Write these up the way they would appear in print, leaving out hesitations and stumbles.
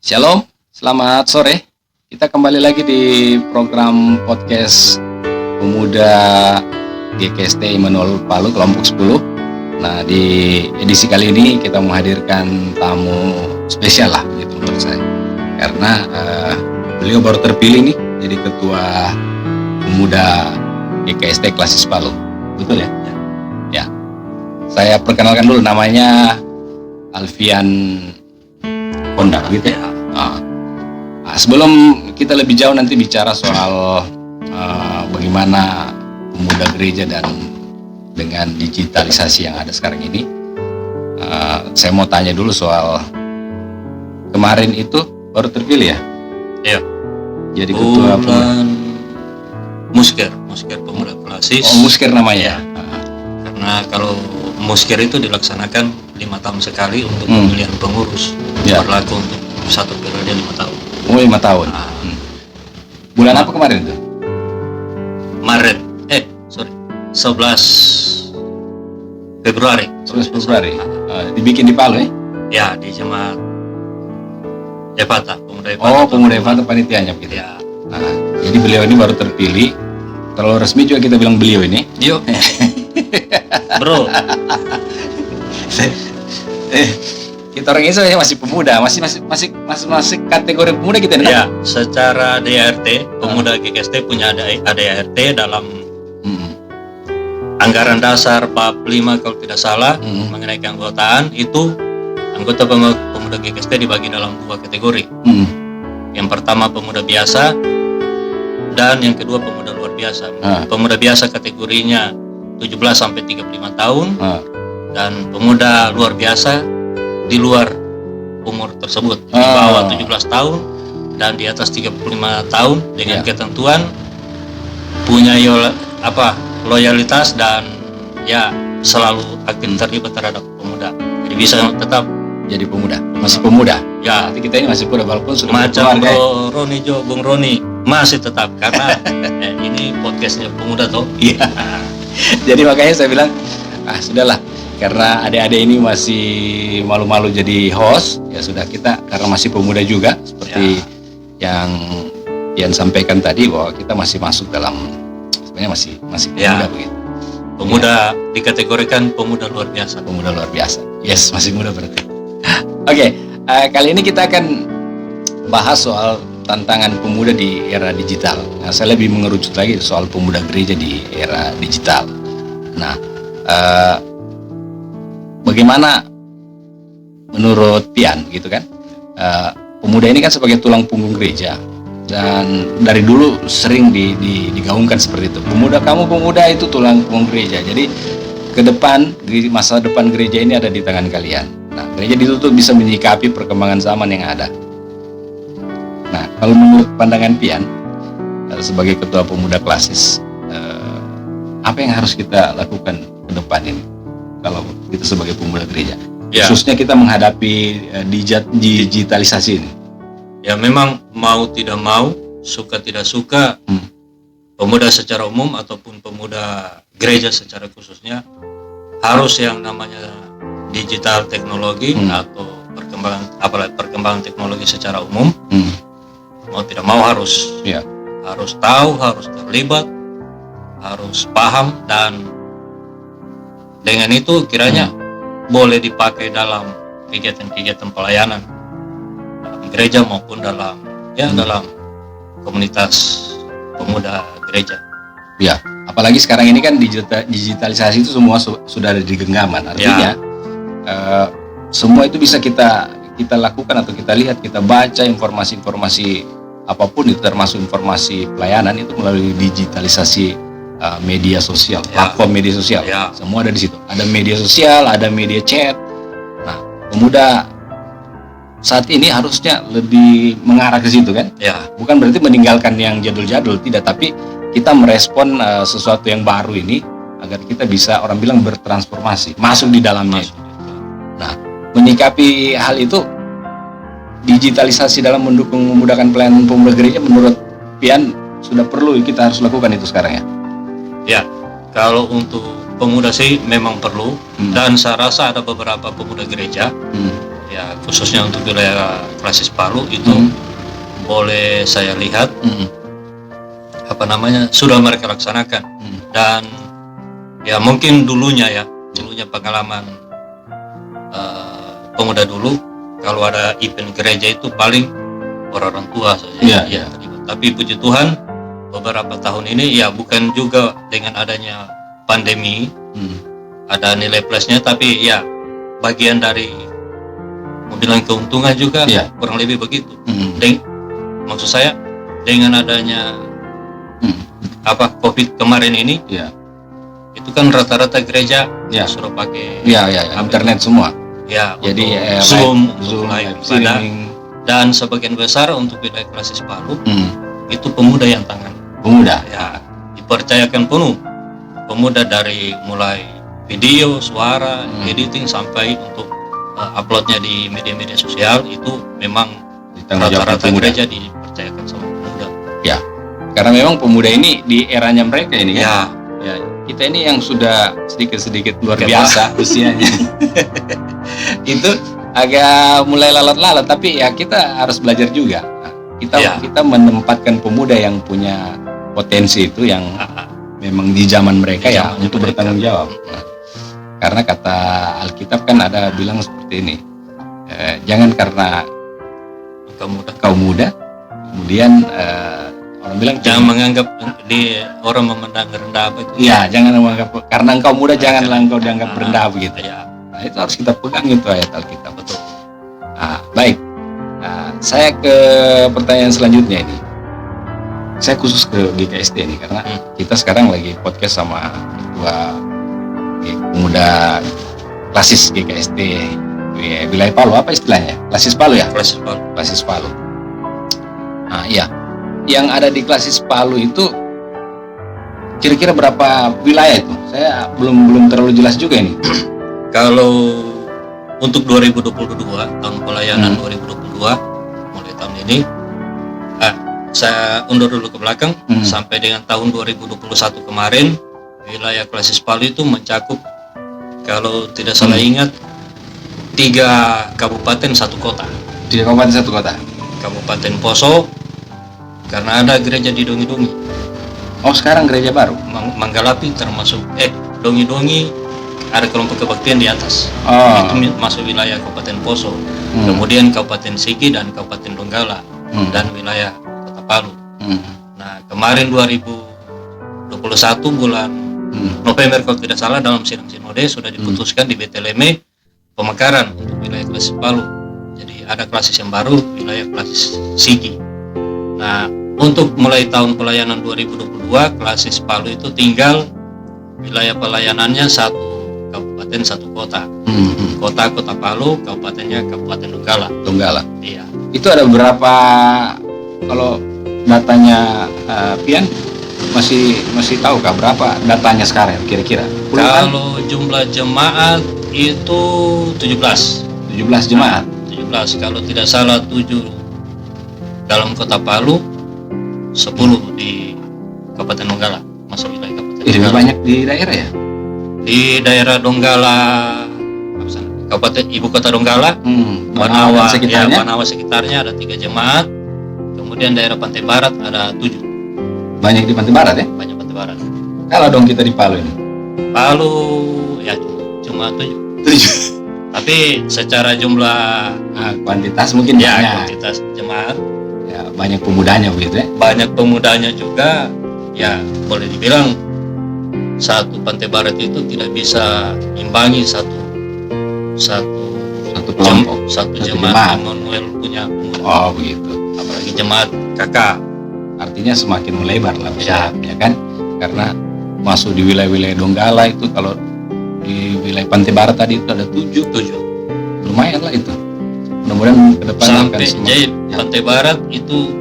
Shalom, selamat sore. Kita kembali lagi di program podcast Pemuda GKST Immanuel Palu kelompok 10. Nah, di edisi kali ini kita menghadirkan tamu spesial lah gitu menurut saya. Karena beliau baru terpilih nih jadi ketua Pemuda GKST Klasis Palu. Betul ya? Ya. Saya perkenalkan dulu, namanya Alfian Honda gitu ya. Sebelum kita lebih jauh nanti bicara soal bagaimana pemuda gereja dan dengan digitalisasi yang ada sekarang ini, saya mau tanya dulu soal kemarin itu baru terpilih ya? Iya. Jadi ketua bulan Musker Pemuda Klasis. Oh, Musker namanya. Karena kalau Musker itu dilaksanakan 5 tahun sekali untuk pemilihan pengurus, berlaku untuk satu periode 5 tahun. Oh, 5 tahun. Bulan apa kemarin itu? Maret. 11 Februari. 11 Februari. Dibikin di Palu ya? Ya, di Jemaat Evata, Pemuda Evata. Oh, Pemuda Evata panitianya gitu. Ya. Jadi beliau ini baru terpilih. Kalau resmi juga kita bilang beliau ini. Yuk. Bro. Kita orang Indonesia masih pemuda, masih kategori pemuda kita nih. Ya, secara DART Pemuda GKST punya ADART dalam anggaran dasar bab 5 kalau tidak salah mengenai keanggotaan itu. Anggota Pemuda GKST dibagi dalam 2 kategori. Yang pertama pemuda biasa dan yang kedua pemuda luar biasa. Pemuda biasa kategorinya 17 sampai 35 tahun dan pemuda luar biasa di luar umur tersebut, di bawah 17 tahun dan di atas 35 tahun dengan ketentuan punya loyalitas dan ya selalu aktif terlibat terhadap pemuda. Jadi bisa tetap jadi pemuda, masih pemuda. Ya, nanti kita ini masih pemuda walaupun sudah macam Bung Roni masih tetap karena ini podcastnya pemuda toh. Iya. Jadi makanya saya bilang sudahlah, karena adik-adik ini masih malu-malu jadi host, ya sudah, kita karena masih pemuda juga seperti yang sampaikan tadi bahwa kita masih masuk dalam sebenarnya masih pemuda begitu. Pemuda dikategorikan pemuda luar biasa. Pemuda luar biasa. Yes, masih muda berarti. Oke, kali ini kita akan bahas soal tantangan pemuda di era digital. Nah, saya lebih mengerucut lagi soal pemuda gereja di era digital. Nah, bagaimana menurut Pian gitu kan? Pemuda ini kan sebagai tulang punggung gereja dan dari dulu sering digaungkan seperti itu. Kamu pemuda itu tulang punggung gereja. Jadi ke depan, masa depan gereja ini ada di tangan kalian. Nah, gereja dituntut bisa menyikapi perkembangan zaman yang ada. Nah, kalau menurut pandangan Pian sebagai ketua pemuda klasis, apa yang harus kita lakukan ke depan ini? Kalau kita sebagai pemuda gereja, khususnya kita menghadapi digitalisasi ini. Ya, memang mau tidak mau, suka tidak suka, pemuda secara umum ataupun pemuda gereja secara khususnya harus yang namanya digital teknologi atau perkembangan teknologi secara umum. Mau tidak mau harus tahu, harus terlibat, harus paham, dan dengan itu kiranya boleh dipakai dalam kegiatan-kegiatan pelayanan dalam gereja maupun dalam komunitas pemuda gereja. Ya, apalagi sekarang ini kan digitalisasi itu semua sudah ada di genggaman. Artinya semua itu bisa kita lakukan atau kita lihat, kita baca informasi-informasi apapun itu, termasuk informasi pelayanan itu melalui digitalisasi media sosial, platform media sosial. Semua ada di situ. Ada media sosial, ada media chat. Nah, pemuda saat ini harusnya lebih mengarah ke situ kan? Bukan berarti meninggalkan yang jadul-jadul, tidak, tapi kita merespon sesuatu yang baru ini agar kita bisa, orang bilang, bertransformasi, masuk di dalamnya. Nah, menyikapi hal itu, digitalisasi dalam memudahkan pelayanan pemuda gereja menurut Pian sudah perlu kita harus lakukan itu sekarang ya? Ya, kalau untuk pemuda sih memang perlu, dan saya rasa ada beberapa pemuda gereja ya khususnya untuk wilayah Klasis Palu itu boleh saya lihat sudah mereka laksanakan. Dan ya mungkin dulunya pengalaman pemuda dulu kalau ada event gereja itu paling orang tua saja terlibat. Tapi puji Tuhan beberapa tahun ini ya bukan juga dengan adanya pandemi ada nilai plusnya, tapi ya bagian dari mau bilang keuntungan juga kurang lebih begitu. Maksud saya dengan adanya COVID kemarin ini itu kan rata-rata gereja suruh pakai internet semua. Jadi Zoom live ibadah, dan sebagian besar untuk wilayah Klasis Palu itu pemuda yang tangan. Pemuda dipercayakan penuh. Pemuda dari mulai video, suara, editing sampai untuk uploadnya di media-media sosial itu memang rata-rata gereja dipercayakan sama pemuda. Ya, karena memang pemuda ini di eranya mereka ini ya. Kita ini yang sudah sedikit-sedikit luar biasa usianya. Itu agak mulai lalat-lalat, tapi ya kita harus belajar juga. Kita menempatkan pemuda yang punya potensi itu yang memang di zaman mereka untuk bertanggung jawab. Karena kata Alkitab kan ada bilang seperti ini, jangan karena kau muda kemudian orang bilang jangan menganggap orang memandang rendah apa itu. Jangan menganggap karena engkau muda janganlah engkau dianggap rendah begitu. Nah, itu harus kita pegang itu ayat Alkitab. Betul. Baik. Saya ke pertanyaan selanjutnya ini. Saya khusus ke GKST ini karena kita sekarang lagi podcast sama ketua pemuda Klasis GKST wilayah Palu. Apa istilahnya? Klasis Palu ya? Klasis Palu. Yang ada di Klasis Palu itu kira-kira berapa wilayah itu? Saya belum terlalu jelas juga ini. Kalau untuk 2022 tahun pelayanan 2022 mulai tahun ini saya undur dulu ke belakang sampai dengan tahun 2021 kemarin wilayah Klasis Palu itu mencakup kalau tidak salah ingat 3 kabupaten 1 kota. 3 kabupaten 1 kota. Kabupaten Poso karena ada gereja di Dongi-Dongi. Oh, sekarang gereja baru. Manggalapi termasuk Dongi-Dongi ada kelompok kebaktian di atas. Itu masuk wilayah Kabupaten Poso. Kemudian Kabupaten Sigi dan Kabupaten Donggala dan wilayah Kota Palu. Nah, kemarin 2021 bulan November kalau tidak salah dalam sidang sinode sudah diputuskan di BTLM pemekaran untuk wilayah Klasis Palu. Jadi ada klasis yang baru, wilayah Klasis Sigi. Nah, untuk mulai tahun pelayanan 2022 Klasis Palu itu tinggal wilayah pelayanannya 1 kabupaten 1 kota. Kota Palu, kabupatennya Kabupaten Donggala. Iya. Itu ada berapa, kalau datanya Pian masih tahukah berapa datanya sekarang kira-kira? Kalau jumlah jemaat itu 17 jemaat. 17 kalau tidak salah 7 dalam Kota Palu, 10 di Kabupaten Donggala, masuk wilayah Kabupaten Donggala. Lebih banyak di daerah ya? Di daerah Donggala, Kabupaten Ibu Kota Donggala, Banawa sekitarnya ada 3 jemaat. Kemudian daerah Pantai Barat ada 7. Banyak di Pantai Barat ya? Banyak Pantai Barat. Kalau dong kita di Palu ini? Palu ya cuma 7. Tapi secara jumlah kuantitas mungkin banyak. Kuantitas jemaat ya banyak pemudanya begitu ya. Banyak pemudanya juga ya, boleh dibilang satu Pantai Barat itu tidak bisa imbangi satu kelompok, satu jemaat Immanuel punya pemuda. Oh begitu. Apalagi jemaat kakak. Artinya semakin melebar lah ya kan, karena masuk di wilayah-wilayah Donggala itu, kalau di wilayah Pantai Barat tadi itu ada 7. Lumayan lah itu. Mudah-mudahan ke depan sampai jadi Pantai Barat itu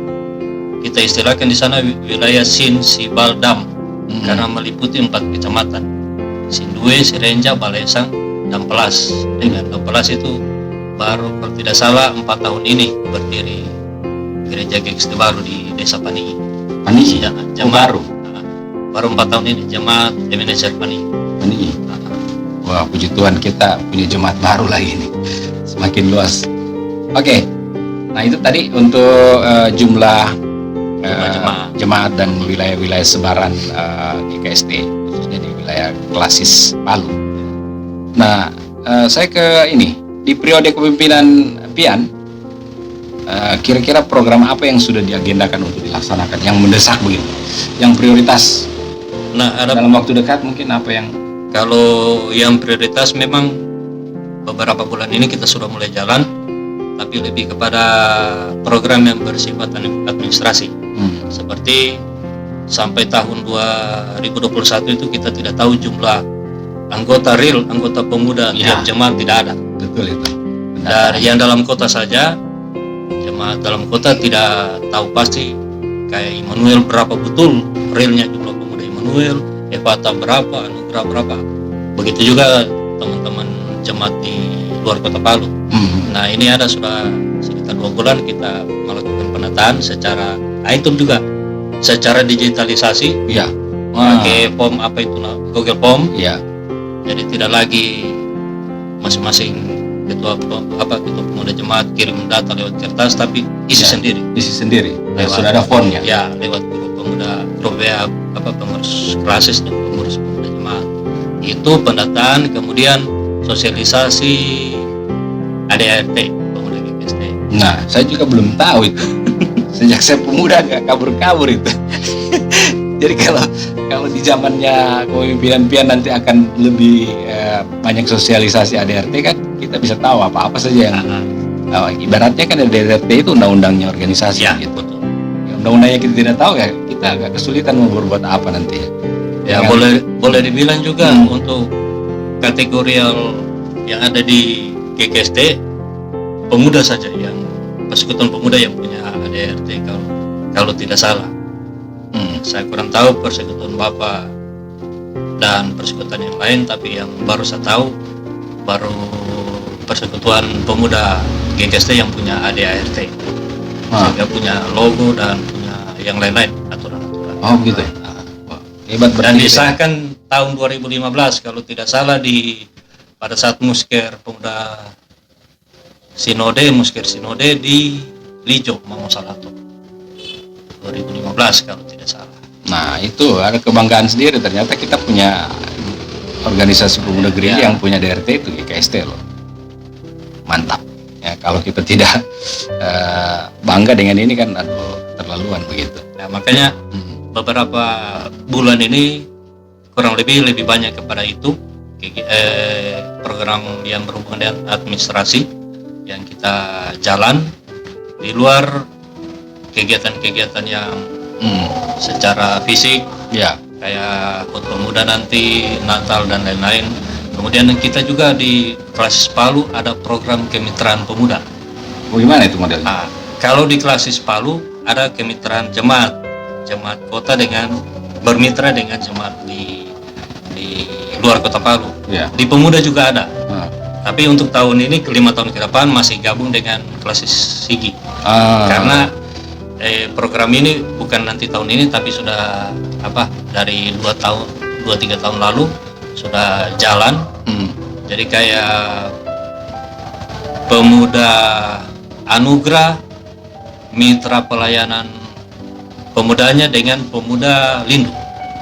kita istilahkan di sana wilayah Sin Sibaldam karena meliputi 4 kecamatan: Sindue, Sirenja, Balesang, dan Pelas. Dengan Pelas itu baru kalau tidak salah 4 tahun ini berdiri gereja GKST baru di Desa Panigi. Baru 4 tahun ini jemaat Ebenezer Panigi. Wah, puji Tuhan kita punya jemaat baru lagi nih. semakin luas. Oke. Nah itu tadi untuk jumlah jemaat dan wilayah-wilayah sebaran GKST, khususnya di wilayah klasis Palu. Nah, saya ke ini, di periode kepemimpinan Pian, kira-kira program apa yang sudah diagendakan untuk dilaksanakan, yang mendesak begitu, yang prioritas? Nah, dalam waktu dekat mungkin apa yang? Kalau yang prioritas memang beberapa bulan ini kita sudah mulai jalan, tapi lebih kepada program yang bersifat administrasi. Seperti sampai tahun 2021 itu kita tidak tahu jumlah anggota pemuda tiap jemaat, tidak ada. Betul itu. Dari yang dalam kota saja, jemaat dalam kota tidak tahu pasti kayak Immanuel berapa betul realnya jumlah pemuda Immanuel, Evata berapa, Anugerah berapa. Begitu juga teman-teman jemaat di luar kota Palu. Nah ini ada sudah sekitar 2 bulan kita melakukan penataan secara item juga, secara digitalisasi. Iya. Pakai form apa itu, Google Form. Iya. Jadi tidak lagi masing-masing ketua pemuda jemaat kirim data lewat kertas, tapi isi sendiri. Sudah ada formnya. Ya, lewat grup pemuda, grup WA pengurus klasis dan pengurus pemuda jemaat. Itu pendataan, kemudian sosialisasi ADRT pemuda GKST. Nah, saya juga belum tahu itu. Sejak saya pemuda agak kabur-kabur itu. Jadi kalau di zamannya kepemimpinan Pian nanti akan lebih banyak sosialisasi ADRT, kan kita bisa tahu apa-apa saja yang ibaratnya kan ADRT itu undang-undangnya organisasi. Ya, gitu. Betul. Undang-undangnya kita tidak tahu, ya kita agak kesulitan mau berbuat apa nanti. Ya, boleh dibilang juga untuk kategorial yang ada di GKST pemuda saja, yang persekutuan pemuda yang punya ADRT kalau tidak salah. Saya kurang tahu persekutuan Bapak dan persekutuan yang lain, tapi yang baru saya tahu baru persekutuan pemuda GKST yang punya ADART, sehingga punya logo dan punya yang lain-lain aturan-aturan. Oh gitu. Hebat. Dan disahkan tahun 2015 kalau tidak salah pada saat Musker Pemuda Musker Sinode di Lijo, Mamosalato 2015 kalau tidak salah. Nah itu ada kebanggaan sendiri, ternyata kita punya organisasi pemuda gereja yang punya DRT itu GKST loh. Mantap ya, kalau kita tidak bangga dengan ini kan terlaluan begitu. Nah makanya beberapa bulan ini kurang lebih banyak kepada itu program yang berhubungan dengan administrasi yang kita jalan di luar kegiatan-kegiatan yang secara fisik, kayak HUT Pemuda nanti, Natal dan lain-lain. Kemudian kita juga di Klasis Palu ada program kemitraan pemuda. Bagaimana itu modelnya? Kalau di Klasis Palu ada kemitraan jemaat kota dengan bermitra dengan jemaat di luar kota Palu. Di pemuda juga ada. Tapi untuk tahun ini, 5 tahun ke depan masih gabung dengan Klasis Sigi. Karena program ini bukan nanti tahun ini, tapi sudah dari 2-3 tahun lalu sudah jalan. Jadi kayak pemuda anugerah, mitra pelayanan pemudanya dengan pemuda Lindu.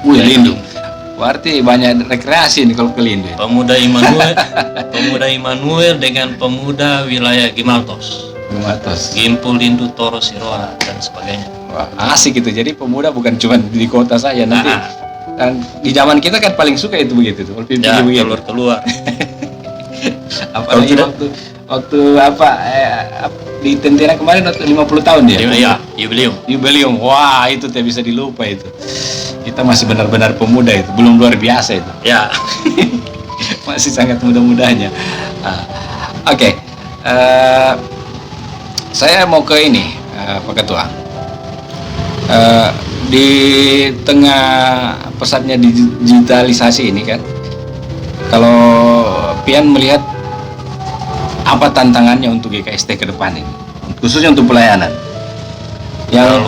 Lindu. Berarti banyak rekreasi nih kalau ke Lindu. Pemuda Immanuel dengan pemuda wilayah Gimaltos, Gimpul, Lindu, Toro, Siroa dan sebagainya. Wah, asik gitu. Jadi pemuda bukan cuma di kota saja nanti. Dan di zaman kita kan paling suka itu begitu tuh. Keluar. Apalagi waktu di Tentera kemarin 50 tahun ya? Iya, jubileum. Wah, itu tidak bisa dilupa itu. Kita masih benar-benar pemuda itu, belum luar biasa itu. Ya. Masih sangat muda-mudanya. Oke. Saya mau ke ini, Pak Ketua. Di tengah pesatnya digitalisasi ini kan, kalau Pian melihat apa tantangannya untuk GKST ke depan ini, khususnya untuk pelayanan,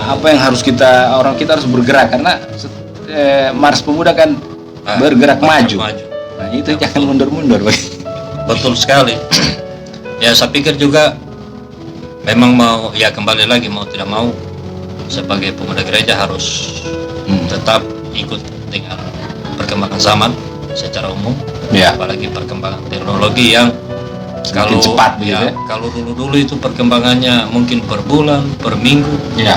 apa yang harus kita harus bergerak, karena Mars Pemuda kan bergerak maju. Nah itu jangan mundur-mundur. Betul sekali. Ya saya pikir juga memang mau ya kembali lagi mau tidak mau sebagai pemuda gereja harus tetap ikut dengan perkembangan zaman secara umum, apalagi perkembangan teknologi yang kalau cepat ya, kalau dulu itu perkembangannya mungkin per bulan, per minggu,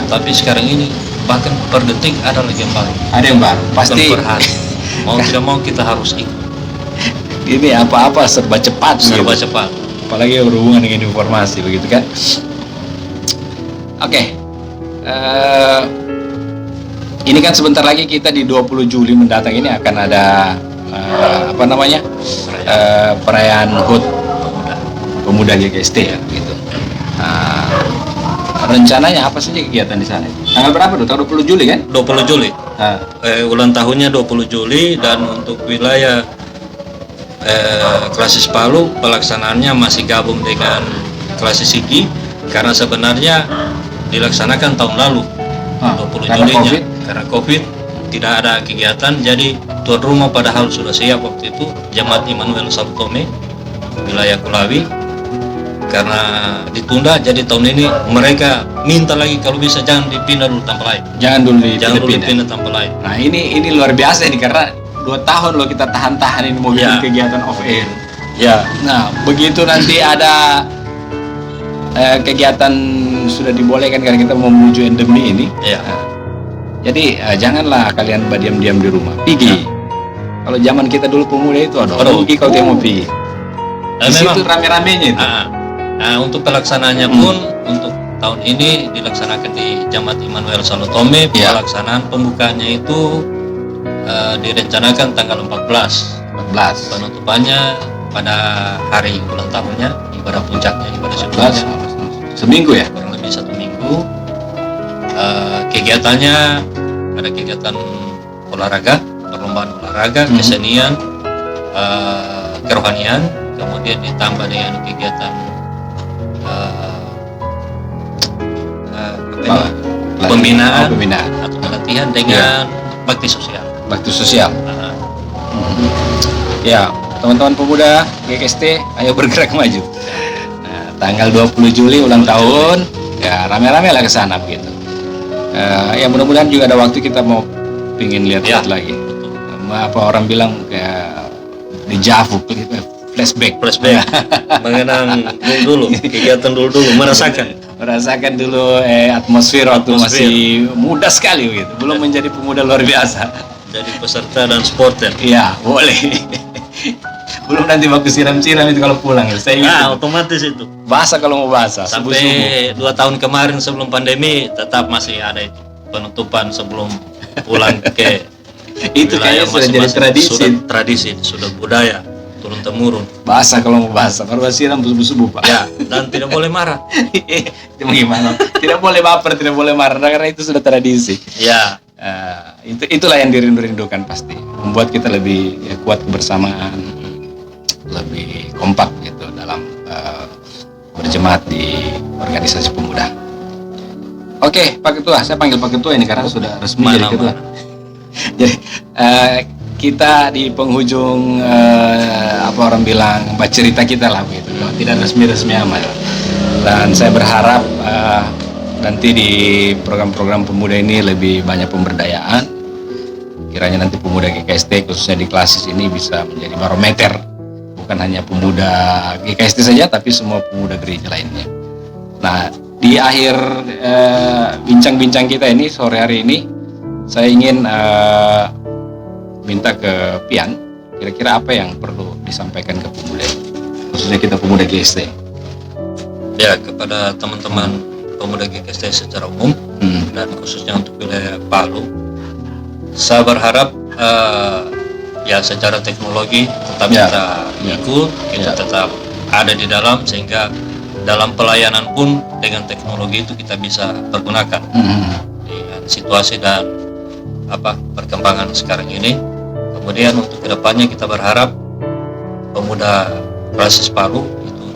tapi sekarang ini bahkan per detik ada lagi yang baru. Ada yang baru, pasti per hari. Mau tidak mau kita harus ikut. Ini apa-apa serba cepat. Serba cepat. Apalagi berhubungan dengan informasi begitu kan. Oke. Ini kan sebentar lagi kita di 20 Juli mendatang ini akan ada perayaan HUT Pemuda GKST ya gitu. Rencananya apa saja kegiatan di sana? Tanggal berapa tuh? Tanggal 20 Juli kan? 20 Juli. Ulang tahunnya 20 Juli dan untuk wilayah Klasis Palu pelaksanaannya masih gabung dengan Klasis Sigi karena sebenarnya dilaksanakan tahun lalu 20 Julinya karena COVID tidak ada kegiatan, jadi tuan rumah padahal sudah siap waktu itu Jemaat Immanuel Sao Tome wilayah Kulawi, karena ditunda jadi tahun ini mereka minta lagi kalau bisa jangan dipindah dulu tempat lain. Jangan dulu dipindah tempat lain. Nah ini luar biasa ini karena 2 tahun loh kita tahan-tahan ini mau bikin kegiatan off air. Ya. Nah begitu nanti ada kegiatan sudah dibolehkan karena kita mau menuju endemi ini. Ya. Jadi janganlah kalian diam-diam di rumah. Pergi. Kalau zaman kita dulu pemuda itu rugi kalau dia mau pergi. Di situ rame-ramenya itu. Untuk pelaksanaannya pun untuk tahun ini dilaksanakan di Jemaat Immanuel Sao Tome. Pelaksanaan pembukaannya itu direncanakan tanggal 14. Penutupannya pada hari ulang tahunnya, ibadah puncaknya, ibadah sebelumnya. Seminggu ya? Kurang lebih 1 minggu. Kegiatannya ada kegiatan olahraga, perlombaan olahraga, kesenian, kerohanian, kemudian ditambah dengan kegiatan pembinaan atau pelatihan dengan bakti sosial. Ya, teman-teman pemuda GKST, ayo bergerak maju. Nah, tanggal 20 Juli ulang tahun, ya rame-rame lah ke sana begitu. Ya mudah-mudahan juga ada waktu kita mau pingin lihat lagi. Apa orang bilang kayak dejavu, flashback. Mengenang dulu, kegiatan dulu merasakan dulu atmosfer waktu masih muda sekali gitu, belum menjadi pemuda luar biasa. Jadi peserta dan supporter. Iya, boleh. Belum nanti waktu siram-siram itu kalau pulang ya. Otomatis itu. Basah kalau mau basah. Sampai 2 tahun kemarin sebelum pandemi tetap masih ada itu penutupan sebelum pulang ke itu kayaknya sudah jadi tradisi, sudah budaya turun temurun. Basah kalau mau basah, kalau siram subuh-subuh Pak. Ya, dan tidak boleh marah. Gimana? Tidak boleh baper, tidak boleh marah karena itu sudah tradisi. Ya. Itulah yang dirindu-rindukan pasti. Membuat kita lebih kuat kebersamaan, lebih kompak gitu dalam berjemaat di organisasi pemuda. Oke, Pak Ketua, saya panggil Pak Ketua ini karena sudah resmi jadi Ketua. Jadi kita di penghujung apa orang bilang cerita kita lah gitu, tidak resmi amat. Dan saya berharap nanti di program-program pemuda ini lebih banyak pemberdayaan. Kiranya nanti pemuda GKST khususnya di Klasis ini bisa menjadi barometer, bukan hanya pemuda GKST saja tapi semua pemuda gereja lainnya. Nah, di akhir bincang-bincang kita ini sore hari ini saya ingin minta ke Pian, kira-kira apa yang perlu disampaikan ke pemuda, khususnya kita pemuda GKST. Ya, kepada teman-teman pemuda GKST secara umum dan khususnya untuk wilayah Palu, saya berharap ya secara teknologi tetap kita ikut, kita tetap ada di dalam, sehingga dalam pelayanan pun dengan teknologi itu kita bisa pergunakan dengan situasi dan perkembangan sekarang ini. Kemudian untuk kedepannya kita berharap pemuda Klasis Palu itu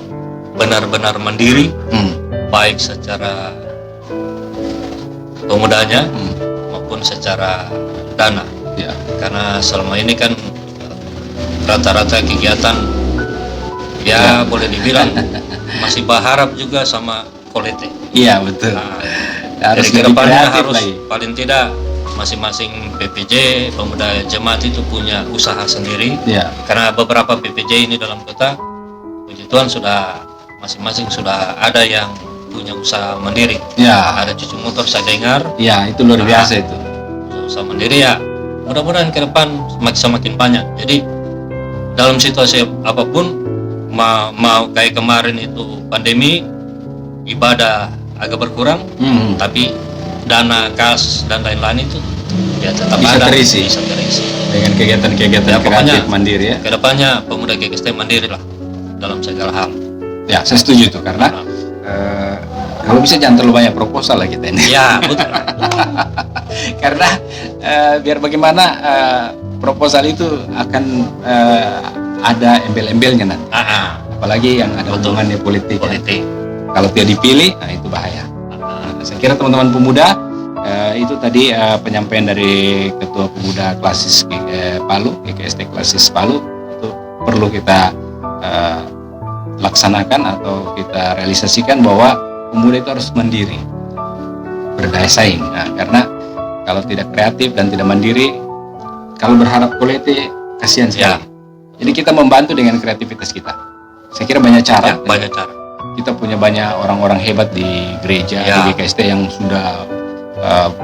benar-benar mandiri, baik secara pemudanya maupun secara dana. Karena selama ini kan rata-rata kegiatan Ya boleh dibilang masih berharap juga sama Kolete. Iya betul. Harus Jadi kedepannya kreatif harus lagi. paling tidak masing-masing PPJ pemuda jemaat itu punya usaha sendiri. Iya. Karena beberapa PPJ ini dalam kota, puji Tuhan sudah masing-masing sudah ada yang punya usaha mandiri. Ya. Ada cuci motor saya dengar. Ya itu luar biasa itu. Usaha mandiri ya. Mudah-mudahan ke depan semakin banyak. Jadi dalam situasi apapun, mau kayak kemarin itu pandemi, ibadah agak berkurang, tapi dana kas dan lain-lain itu ya tetap bisa ada, terisi. bisa terisi Dengan kegiatan-kegiatan ya, kreatif mandiri ya. Kedepannya pemuda GKST mandiri lah dalam segala hal. Ya saya setuju itu karena kalau bisa jangan terlalu banyak proposal lah kita ini. Ya betul. Karena biar bagaimana proposal itu akan ada embel-embelnya nanti. Apalagi yang ada hubungannya politik. Ya. Kalau tidak dipilih, nah itu bahaya. Saya kira teman-teman pemuda itu tadi penyampaian dari Ketua Pemuda Klasis Palu, GKST Klasis Palu itu perlu kita laksanakan atau kita realisasikan bahwa pemuda itu harus mandiri, berdaya saing. Nah, karena kalau tidak kreatif dan tidak mandiri, kalau berharap Kolete kasihan sekali. Ya. Jadi kita membantu dengan kreativitas kita. Saya kira banyak cara. Ya, banyak cara. Kita punya banyak orang-orang hebat di gereja, di GKST yang sudah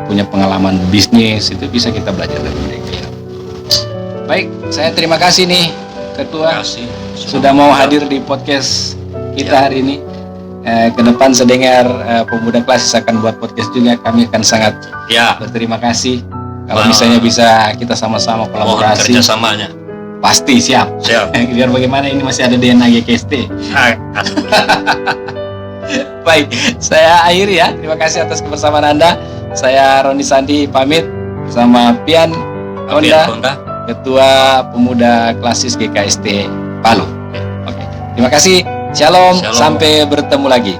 punya pengalaman bisnis, itu bisa kita belajar dari mereka. Ya. Baik, saya terima kasih nih Ketua sudah mau hadir di podcast kita hari ini. Ke depan saya dengar Pemuda Klasis akan buat podcast juga, kami akan sangat berterima kasih kalau misalnya bisa kita sama-sama kolaborasi. Mohon kerjasamanya. Pasti siap. Biar bagaimana ini masih ada DNA GKST. Baik, saya akhiri ya. Terima kasih atas kebersamaan Anda. Saya Roni Sandi pamit bersama Pian Honda, Ketua Pemuda Klasis GKST Palu. Oke. Terima kasih. Shalom. Sampai bertemu lagi.